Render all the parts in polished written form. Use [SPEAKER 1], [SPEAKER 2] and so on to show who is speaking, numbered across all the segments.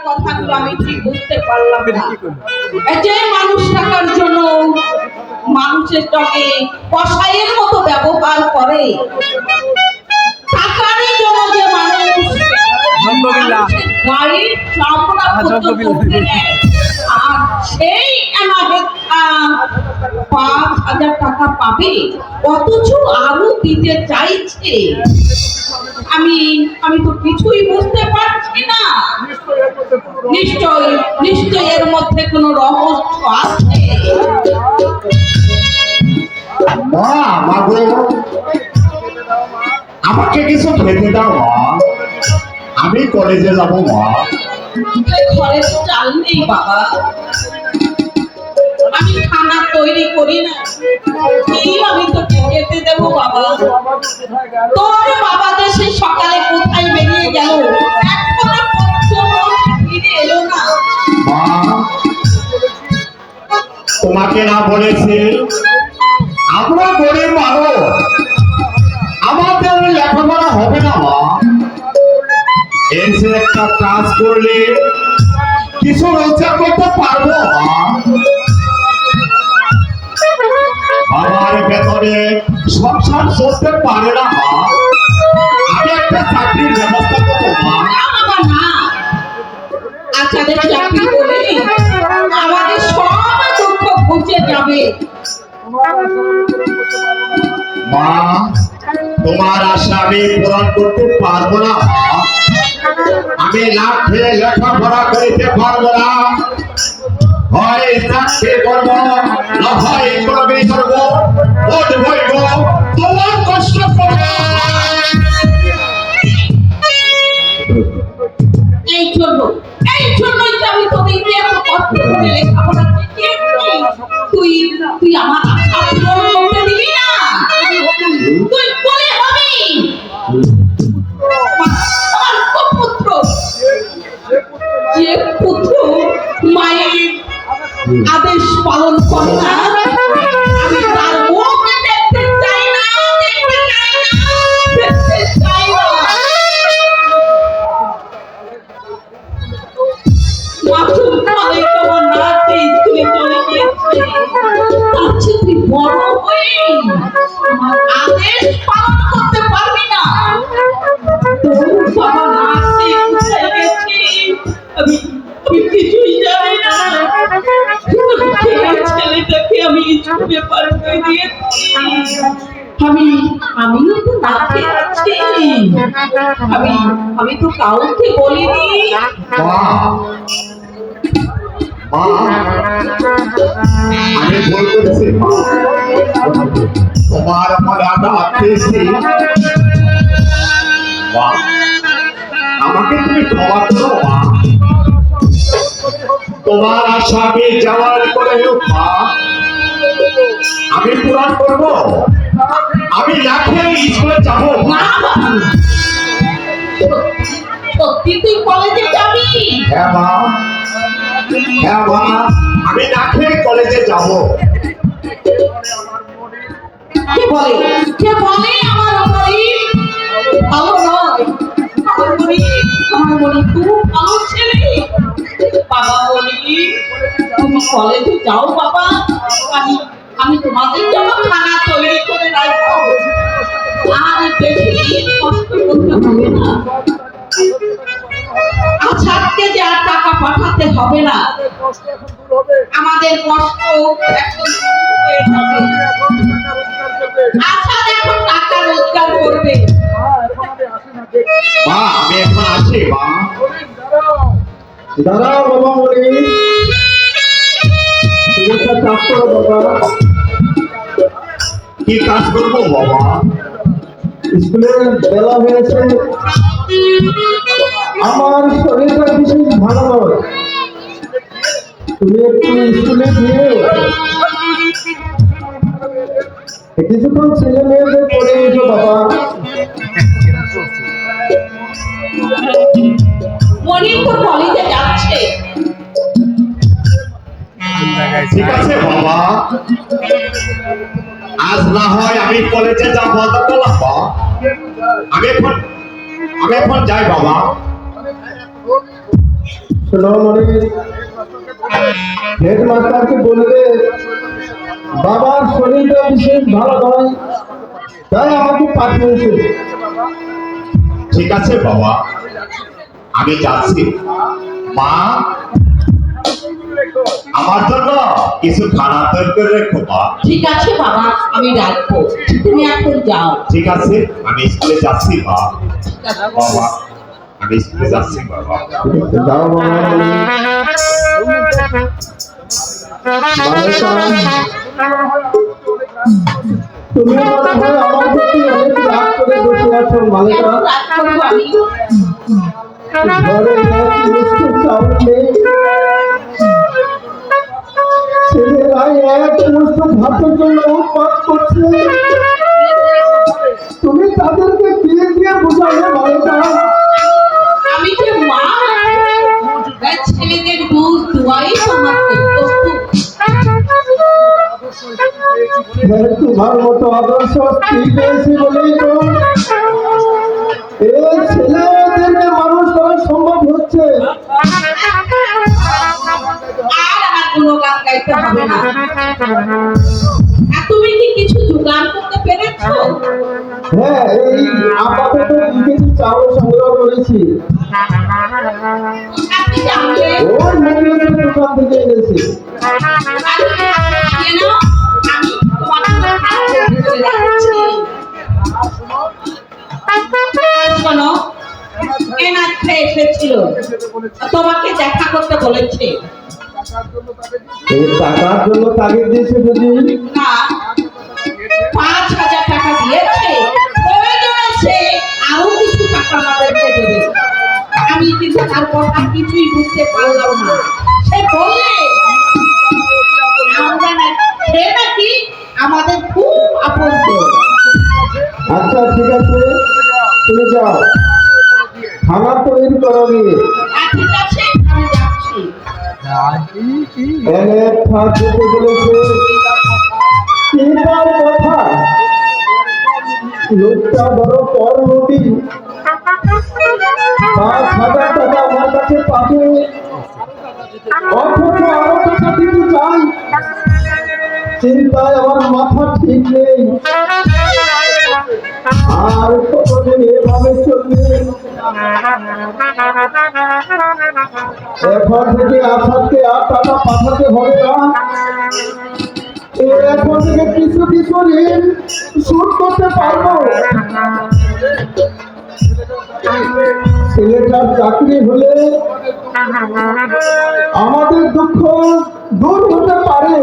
[SPEAKER 1] কথাগুলো আমি ঠিক বুঝতে পারলাম না। যে মানুষ টাকার জন্য মানুষের সঙ্গে কসাইয়ের মতো ব্যবহার করে, টাকারই জন্য যে মানুষ গাড়ির চামড়া আর সেই 5,000 টাকা পাবে, অথচ আরো দিতে চাইছে। আমি তো কিছুই বুঝতে পারছি না। নিশ্চয় এর মধ্যে কোনো রহস্য আছে।
[SPEAKER 2] আমাকে কিছু খেতে দাও মা, আমি কলেজে যাব মা।
[SPEAKER 1] ঘরে তো চাল নেই বাবা, আমি খানা তৈরি করি না, আমি তো খেতে দেবো বাবা। তোর বাবা দেশে সকালে কোথায় বেরিয়ে গেল, এখনো পর্যন্ত ফিরে এলো না।
[SPEAKER 2] মা, তোমাকে না বলেছি আমরা গরিব মানুষ, আমাদের লেখাপড়া হবে না মা। এসে একটা কাজ করলে কিছু রোজগার করতে পারবো মা। আমার ভেতরে সংসার চলতে পারে না মা, আমি একটা চাকরির ব্যবস্থা করবো মা।
[SPEAKER 1] আচারের চাকরি করে আমাদের সব দুঃখ ঘুচে যাবে
[SPEAKER 2] মা। তোমার আশা আমি পূরণ করতে পারবো না মা, আমি না খেয়ে লেখাপড়া করিতে পারবো না। হয় চাকরি করবো, না হয় ইকোনমি করবো, ভোট বইব, তোমার কষ্ট করবো।
[SPEAKER 1] এই জন্যই তো আমি তোদেরকে এত কষ্ট করে লেখাপড়া শিখিয়েছি। তুই আমার আশা পূরণ করতে দিবি না, তুই বলে হবি আমার পুত্র। যে পুত্র মায়ের আদেশ পালন করে না, আমি তার মুখ দেখতে চাই না, দেখতে চাই না, দেখতে চাই না। মাসুম মালিক আমার নাতি স্কুলে চলে গিয়েছে, তার চেয়ে তুই বড় হয়ে আমার আদেশ পালন করতে পারবি না। তোর বাবা নাতি কোথায় গেছে আমি কিছুই জানি না। ছেলেটাকে আমি স্কুলে পাঠিয়ে দিয়েছি, আমিও তো না খেয়ে আছি, আমি তো কাউকে বলিনি।
[SPEAKER 2] আমি ভুল করেছি মা, তোমার আমার আটা আটকেছি মা, আমাকে তুমি ক্ষমা করো মা। তোমার আশা আমি যাওয়ার করে মা আমি পূরণ করবো, আমি না খেয়ে স্কুলে যাবো
[SPEAKER 1] না। সত্যি তুই কলেজে যাবি?
[SPEAKER 2] হ্যাঁ মা, হ্যাঁ মা, আমি না খেয়ে কলেজে যাবো।
[SPEAKER 1] কে বলে আমার মনি ভালো নয়? আমার মনি খুব ভালো ছেলে। বাবা মনি, তুমি কলেজে যাও বাবা, আমি তোমাদের জন্য খানা তৈরি করে রাখবো, আর বেশি কষ্ট করতে হবে না। আজকে যে আর টাকা পাঠাতে হবে না, আমাদের কষ্ট এখন হয়ে যাবে। আচ্ছা দেখো টাকা রোজগার করবে।
[SPEAKER 2] মা আমি এখন আসি মা। দাঁড়াও বাবা মনি, তুমি একটা কাজ করো বাবা। কি কাজ করবো বাবা?
[SPEAKER 3] স্কুলের বেলা হয়েছে, আমার শরীরটা বিশেষ ভালো নয়, তুমি একটু স্কুলে গিয়ে কিছুক্ষণ ছেলে মেয়েদের পড়ে এসো বাবা।
[SPEAKER 1] মনির তো কলেজে যাচ্ছে।
[SPEAKER 2] ঠিক আছে বাবা, আজ না হয় আমি কলেজে যাবো, আমি এখন যাই বাবা।
[SPEAKER 3] শোনো মনে হেডমাস্টারকে বলবে বাবার শরীরটা বিশেষ ভালো নয়, তাই আমাকে পাঠিয়েছে।
[SPEAKER 2] ঠিক আছে বাবা, আমি যাচ্ছি। মা, আমার জন্য কিছু খানা তৈরি করে রেখো মা।
[SPEAKER 1] ঠিক আছে বাবা, আমি রাখবো, তুমি এখন যাও।
[SPEAKER 2] ঠিক আছে, আমি স্কুলে যাচ্ছি মা। বাবা, আমি স্কুলে যাচ্ছি বাবা।
[SPEAKER 3] যাও বাবা। মালেকা, তুমি মনে হয় আমার প্রতি অনেক রাগ করে বসে আছো মালেকা।
[SPEAKER 1] কেন রাগ করবো আমি?
[SPEAKER 3] ঘরে এক মুষ্টি চাউল নেই, ছেলেরা এক মুষ্টি ভাতের জন্য উৎপাত করছে। তুমি তাদেরকে দিয়ে দিয়ে বুঝাবে মালেকা।
[SPEAKER 1] আমি যে মা, তাই ছেলেদের দুধ দুয়াই আমার কর্তব্য।
[SPEAKER 3] তোমার মতো আদর্শ স্ত্রী পেয়েছি বলেই তো এই ছেলেদেরকে মানুষ করা সম্ভব হচ্ছে।
[SPEAKER 1] আর আমার কোনো গান গাইতে হবে না। আর তুমি কি কিছু জোগাড় করতে পেরেছো?
[SPEAKER 3] হ্যাঁ, এই আপাতত কিছু চাউল সংগ্রহ করেছি।
[SPEAKER 1] আপনি জানলে
[SPEAKER 3] ওই মুখের দোকান থেকে এনেছি।
[SPEAKER 1] কেন আমি তোমাকে হাতে ধরে রাখছি। শোনো, এনাথে এসেছিল, তোমাকে দেখা করতে বলেছে।
[SPEAKER 3] এই টাকার জন্য তাগিদ দিয়েছে বুঝি?
[SPEAKER 1] না, 5,000 টাকা দিয়েছে, প্রয়োজন আছে আরো কিছু টাকা আমাদেরকে দেবে। আমি কিন্তু তার কথা কিছুই বুঝতে পারলাম না। সে বললে আমরা সে নাকি আমাদের খুব আপন।
[SPEAKER 3] আচ্ছা ঠিক আছে, তুমি যাও, খানা তৈরি করো গিয়ে।
[SPEAKER 1] ঠিক আছে, আমি যাচ্ছি।
[SPEAKER 3] এনে ফাঁক দিতে বলেছে, কি তার কথা? লোকটা বড় পরমতি, 5,000 টাকা আমার কাছে পাবে, অথচ আরো টাকা দিতে চাই। চিন্তায় আমার মাথা ঠিক নেই। আর কতদিন এভাবে চলবে? এখন থেকে আসাদকে আর টাকা পাঠাতে হবে না। এখন থেকে কিছু কিছু ঋণ শোধ করতে পারবো। ছেলেটার চাকরি হলে আমাদের দুঃখ দূর হতে পারে।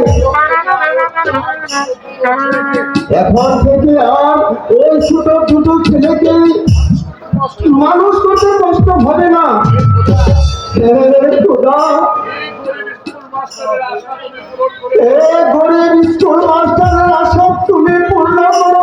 [SPEAKER 3] এখন থেকে আর ওই ছোট দুটো ছেলেকে মানুষ করতে কষ্ট হবে না। খোদা, গরিব স্কুল মাস্টারের আশা তুমি পূর্ণ করো।